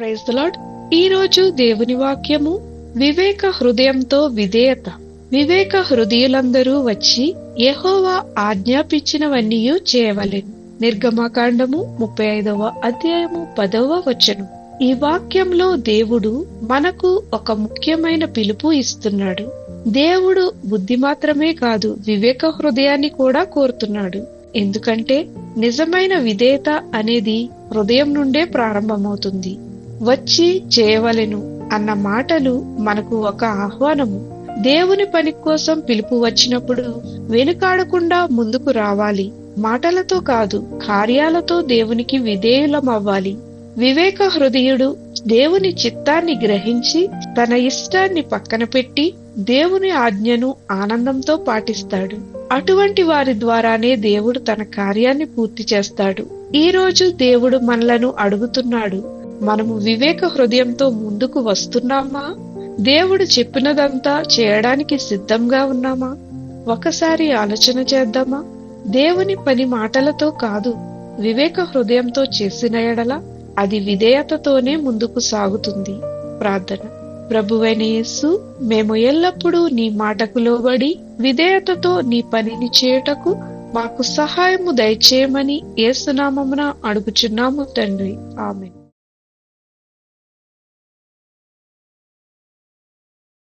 Praise the lord. ఈ రోజు దేవుని వాక్యము వివేక హృదయంతో విధేయత. వివేక హృదయులందరూ వచ్చి యెహోవా ఆజ్ఞాపించినవన్నీ చేయవలెను. నిర్గమకాండము 35వ అధ్యాయము 10వ వచనం. ఈ వాక్యంలో దేవుడు మనకు ఒక ముఖ్యమైన పిలుపు ఇస్తున్నాడు. దేవుడు బుద్ధి మాత్రమే కాదు, వివేక హృదయాన్ని కూడా కోరుతున్నాడు. ఎందుకంటే నిజమైన విధేయత అనేది హృదయం నుండే ప్రారంభమవుతుంది. వచ్చి చేయవలెను అన్న మాటలు మనకు ఒక ఆహ్వానము. దేవుని పని కోసం పిలుపు వచ్చినప్పుడు వెనుకాడకుండా ముందుకు రావాలి. మాటలతో కాదు, కార్యాలతో దేవునికి విధేయులమవ్వాలి. వివేక హృదయుడు దేవుని చిత్తాన్ని గ్రహించి తన ఇష్టాన్ని పక్కన పెట్టి దేవుని ఆజ్ఞను ఆనందంతో పాటిస్తాడు. అటువంటి వారి ద్వారానే దేవుడు తన కార్యాన్ని పూర్తి చేస్తాడు. ఈ రోజు దేవుడు మనలను అడుగుతున్నాడు, మనము వివేక హృదయంతో ముందుకు వస్తున్నామా? దేవుడు చెప్పినదంతా చేయడానికి సిద్ధంగా ఉన్నామా? ఒకసారి ఆలోచన చేద్దామా? దేవుని పని మాటలతో కాదు, వివేక హృదయంతో చేసిన ఎడల అది విధేయతతోనే ముందుకు సాగుతుంది. ప్రార్థన. ప్రభువైన యేసు, మేము ఎల్లప్పుడూ నీ మాటకు లోబడి విధేయతతో నీ పనిని చేయుటకు మాకు సహాయము దయచేయమని యేసు నామమున అడుగుచున్నాము తండ్రి. ఆమేన్.